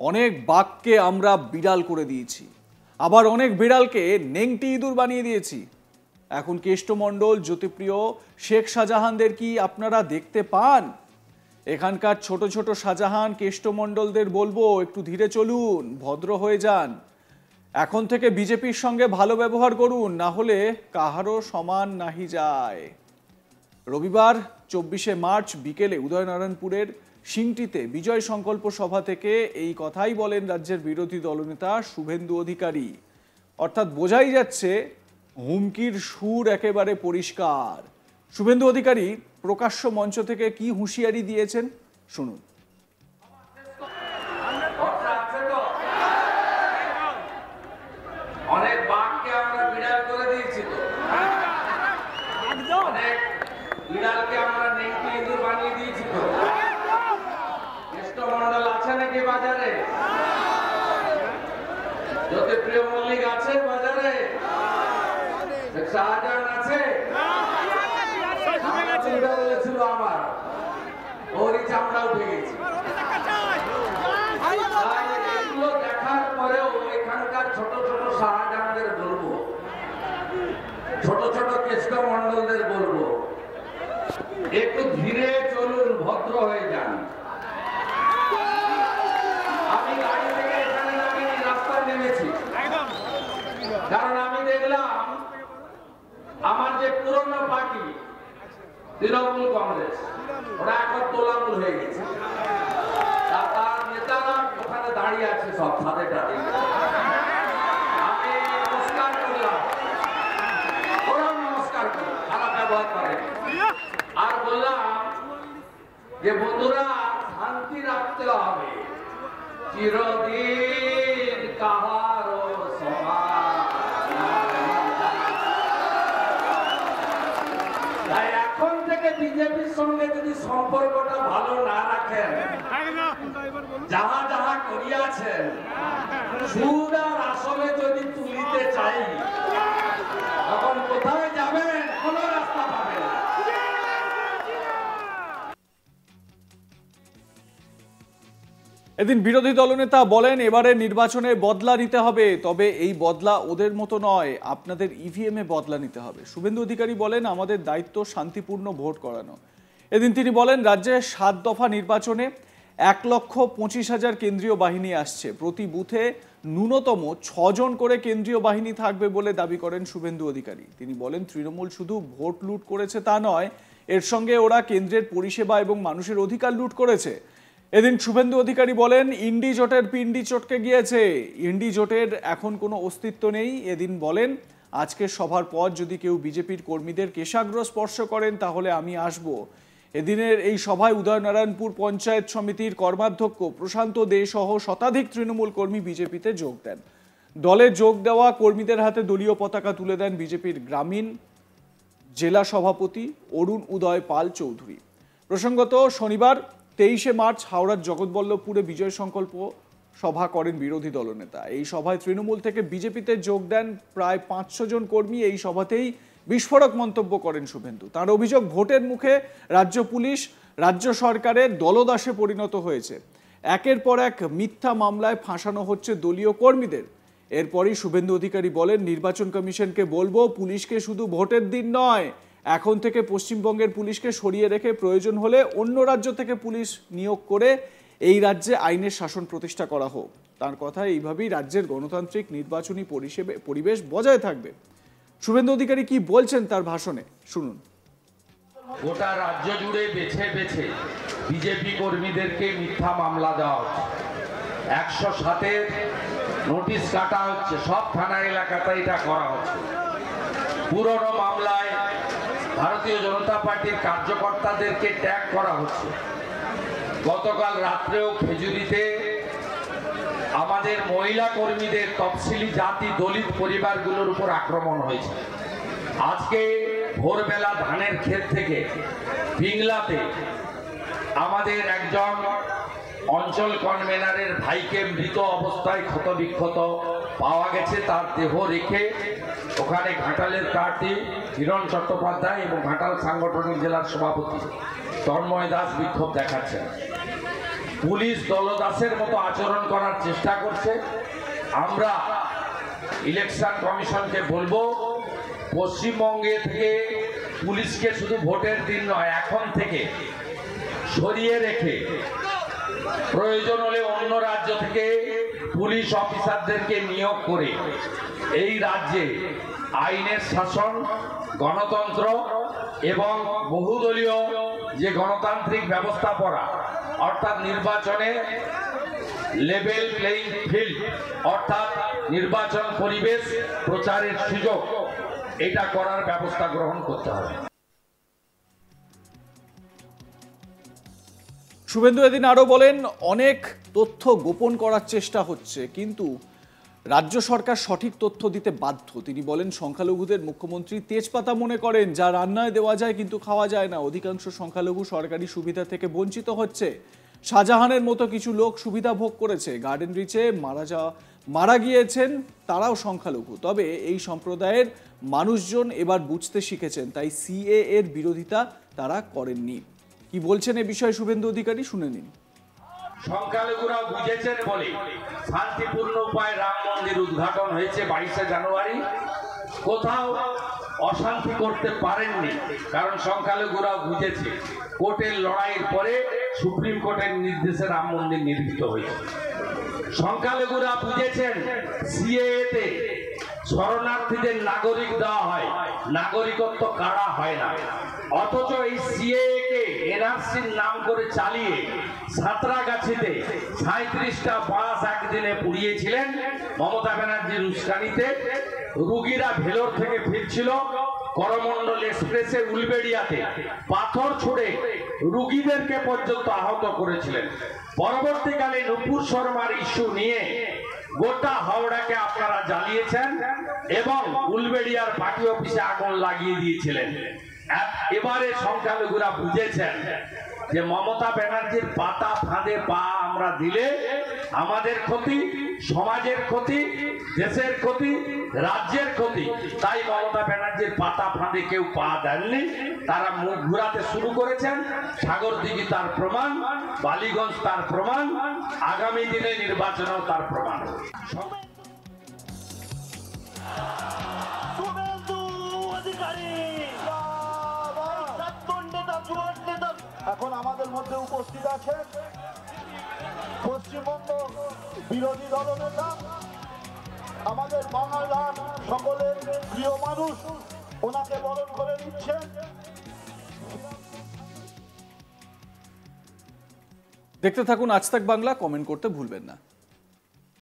অনেক বাঘকে আমরা বিড়াল করে দিয়েছি, আবার অনেক বিড়ালকে নেংটি ইঁদুর বানিয়ে দিয়েছি। এখন কেষ্টমণ্ডল, জ্যোতিপ্রিয়, শেখ শাহজাহানদের কি আপনারা দেখতে পান? এখানকার ছোট ছোট শাহজাহান কেষ্টমণ্ডলদের বলবো, একটু ধীরে চলুন, ভদ্র হয়ে যান। এখন থেকে বিজেপির সঙ্গে ভালো ব্যবহার করুন, না হলে কাহারও সমান নাহি যায়। রবিবার 24শে মার্চ বিকেলে উদয়নারায়ণপুরের সিংটিতে বিজয় সংকল্প সভা থেকে এই কথাই বলেন রাজ্যের বিরোধী দলনেতা শুভেন্দু অধিকারী। অর্থাৎ বোঝাই যাচ্ছে হুমকির সুর একেবারে পরিষ্কার। শুভেন্দু অধিকারী প্রকাশ্য মঞ্চ থেকে কি হুঁশিয়ারি দিয়েছেন শুনুন। অনেক বাঘকে আমরা বিড়াল করে দিয়েছি, তো অনেক বিড়ালকে আমরা নেংটি ইঁদুর বানিয়ে দিয়েছি। তো কেষ্টমণ্ডল আছে নাকি বাজারে? জ্যোতিপ্রিয় মল্লিক আছে বাজারে? শাহজাহান আছে? বলেছিল আমার ওরই চামড়া উঠে গেছে। এগুলো দেখার পরেও এখানকার ছোট ছোট শাহজাহানদের বলবো, ছোট ছোট কেষ্টমণ্ডলদের বলবো, একটু ধীরে চলুন, ভদ্র হয়ে যান। আমি গাড়ি থেকে এখানে নামিনি, রাস্তায় নেমেছি, কারণ আমি দেখলাম আমার যে পুরনো পার্টি তৃণমূল কংগ্রেস, ওরা এখন তোলামূল হয়ে গেছে। তার নেতারা ওখানে দাঁড়িয়ে আছে, সব ছাদে টাদে। আমি নমস্কার করলাম, ওরাও নমস্কার করলাম, খারাপ ব্যবহার করে। আর বললাম যে বন্ধুরা, শান্তি রাখতে হবে, চিরদিন কাহারও সমান। তাই এখন থেকে বিজেপির সঙ্গে যদি সম্পর্কটা ভালো না রাখেন, যাহা যাহা করিয়াছেন, সুদ আর আসলে যদি তুলিতে চাই, তখন কোথায় যাবেন? কোন রাস্তা পাবেন না। এদিন বিরোধী দলনেতা বলেন, এবারে নির্বাচনে বদলা নিতে হবে, তবে এই বদলা ওদের মতো নয়, আপনাদের ইভিএমে বদলা নিতে হবে। শুভেন্দু অধিকারী বলেন, আমাদের দায়িত্ব শান্তিপূর্ণ ভোট করানো। এদিন তিনি বলেন, রাজ্যে 7 দফা নির্বাচনে 1,25,000 কেন্দ্রীয় বাহিনী আসছে, প্রতি বুথে ন্যূনতম 6 জন করে কেন্দ্রীয় বাহিনী থাকবে বলে দাবি করেন শুভেন্দু অধিকারী। তিনি বলেন, তৃণমূল শুধু ভোট লুট করেছে তা নয়, এর সঙ্গে ওরা কেন্দ্রের পরিষেবা এবং মানুষের অধিকার লুট করেছে। এদিন শুভেন্দু অধিকারী বলেন, ইন্ডি জোটের পিন্ডি চটকে গিয়েছে, ইন্ডি জোটের এখন কোনো অস্তিত্ব নেই। এদিন বলেন, আজকের সভার পর যদি কেউ বিজেপির কর্মীদের কেশাগ্র স্পর্শ করেন তাহলে আমি আসব। এদিনের এই সভায় উদয়নারায়ণপুর পঞ্চায়েত সমিতির কর্মাধ্যক্ষ প্রশান্ত দে সহ শতাধিক তৃণমূল কর্মী বিজেপিতে যোগ দেন। দলে যোগ দেওয়া কর্মীদের হাতে দলীয় পতাকা তুলে দেন বিজেপির গ্রামীণ জেলা সভাপতি অরুণ উদয় পাল চৌধুরী। প্রসঙ্গত, শনিবার 23শে মার্চ হাওড়ার জগৎবল্লভপুরে বিজয় সংকল্প সভা করেন বিরোধী দলনেতা। এই সভায় তৃণমূল থেকে বিজেপিতে যোগ দেন প্রায় 500 জন কর্মী। এই সভাতেই বিস্ফোরক মন্তব্য করেন শুভেন্দু। তার অভিযোগ, ভোটের মুখে রাজ্য পুলিশ রাজ্য সরকারের দলদাসে পরিণত হয়েছে, একের পর এক মিথ্যা মামলায় ফাঁসানো হচ্ছে দলীয় কর্মীদের। এরপরই শুভেন্দু অধিকারী বলেন, নির্বাচন কমিশনকে বলবো, পুলিশকে শুধু ভোটের দিন নয়, এখন থেকে পশ্চিমবঙ্গের পুলিশকে সরিয়ে রেখে প্রয়োজন হলে অন্য রাজ্য থেকে পুলিশ নিয়োগ করে এই রাজ্যে আইনের শাসন প্রতিষ্ঠা করা হোক। তার কথা, এইভাবেই রাজ্যের গণতান্ত্রিক নির্বাচনী পরিবেশ বজায় থাকবে। শুভেন্দু অধিকারী কি বলছেন তার ভাষণে শুনুন। গোটা রাজ্য জুড়ে বেছে বেছে বিজেপি কর্মীদেরকে মিথ্যা মামলা দেওয়া হচ্ছে, 107-এর নোটিশ কাটা হচ্ছে, সব থানা এলাকাতে এটা করা হচ্ছে। পুরনো মামলায় ভারতীয় জনতা পার্টির কার্যকর্তাদেরকে ট্যাগ করা হচ্ছে। গতকাল রাত্রেও খেজুরিতে আমাদের মহিলা কর্মীদের, তফসিলি জাতি দলিত পরিবারগুলোর উপর আক্রমণ হয়েছে। আজকে ভোরবেলা ধানের ক্ষেত থেকে পিংলাতে আমাদের একজন অঞ্চল কনভেনারের ভাইকে মৃত অবস্থায় ক্ষতবিক্ষত পাওয়া গেছে। তার দেহ রেখে ওখানে ঘাটালের প্রার্থী হিরণ চট্টোপাধ্যায় এবং ঘাটাল সাংগঠনিক জেলার সভাপতি তন্ময় দাস বিক্ষোভ দেখাচ্ছেন। পুলিশ দলদাসের মতো আচরণ করার চেষ্টা করছে। আমরা ইলেকশন কমিশনকে বলবো, পশ্চিমবঙ্গে থেকে পুলিশকে শুধু ভোটের দিন নয়, এখন থেকে সরিয়ে রেখে প্রয়োজন হলে অন্য রাজ্য থেকে পুলিশ অফিসারদেরকে নিয়োগ করে এই রাজ্যে আইনের শাসন, গণতন্ত্র এবং বহুদলীয় যে গণতান্ত্রিক ব্যবস্থাপনা, অর্থাৎ নির্বাচনে লেভেল প্লেইং ফিল্ড, অর্থাৎ নির্বাচন পরিবেশ প্রচারের সুযোগ, এটা করার ব্যবস্থা গ্রহণ করতে হবে। শুভেন্দু এদিন আরো বলেন, অনেক তথ্য গোপন করার চেষ্টা হচ্ছে, কিন্তু রাজ্য সরকার সঠিক তথ্য দিতে বাধ্য। তিনি বলেন, সংখ্যালঘুদের মুখ্যমন্ত্রী তেজপাতা মনে করেন, যা রান্নায় দেওয়া যায় কিন্তু খাওয়া যায় না। অধিকাংশ সংখ্যালঘু সরকারি সুবিধা থেকে বঞ্চিত হচ্ছে। শাহজাহানের মতো কিছু লোক সুবিধা ভোগ করেছে। গার্ডেন রিচে মারা গিয়েছেন তারাও সংখ্যালঘু। তবে এই সম্প্রদায়ের মানুষজন এবার বুঝতে শিখেছেন, তাই সিএ এর বিরোধিতা তারা করেননি। কি বলছেন এ বিষয়ে শুভেন্দু অধিকারী, শুনে নিন। সংখ্যালঘুরা বুঝেছেন বলে শান্তিপূর্ণ উপায়ে রাম মন্দির উদ্ঘাটন হয়েছে 22শে জানুয়ারি। কোথাও অশান্তি করতে পারেননি, কারণ সংখ্যালঘুরা বুঝেছে কোর্টের লড়াইয়ের পরে সুপ্রিম কোর্টের নির্দেশে রাম মন্দির নির্মিত হয়েছে। সংখ্যালঘুরা বুঝেছেন সিএতে শরণার্থীদের নাগরিক দেওয়া হয়, নাগরিকত্ব কাড়া হয় না। অথচ এই সিএকে এনআরসির নাম করে চালিয়ে সাঁতরাগাছিতে 37টা বাস একদিনে পুড়িয়েছিলেন মমতা ব্যানার্জির উস্কানিতে। রুগীরা ভেলোর থেকে ফিরছিল, করমণ্ডল এক্সপ্রেসে উলবেড়িয়াতে পাথর ছুড়ে রুগীদেরকে পর্যন্ত আহত করেছিলেন। পরবর্তীকালে নুপুর শর্মার ইস্যু নিয়ে গোটা হাওড়াকে আপনারা জ্বালিয়েছেন এবং উলবেড়িয়ার পার্টি অফিসে আগুন লাগিয়ে দিয়েছিলেন। এবারে সংখ্যালঘুরা বুঝেছেন যে মমতা ব্যানার্জির পাতা ফাঁদে পা আমরা দিলে আমাদের ক্ষতি, সমাজের ক্ষতি, দেশের ক্ষতি, রাজ্যের ক্ষতি। তাই মমতা ব্যানার্জির পাতা ফাঁদে কেউ পা দেননি। তারা মুখ ঘুরাতে শুরু করেছেন। সাগরদিঘি তার প্রমাণ, বালিগঞ্জ তার প্রমাণ, আগামী দিনে নির্বাচনেও তার প্রমাণ। এখন আমাদের মধ্যে উপস্থিত আছে পশ্চিমবঙ্গ বিরোধী দলনেতা, আমাদের বাংলার সকলের প্রিয় মানুষ, ওনাকে বরণ করে নিচ্ছেন। দেখতে থাকুন আজ তাক বাংলা, কমেন্ট করতে ভুলবেন না।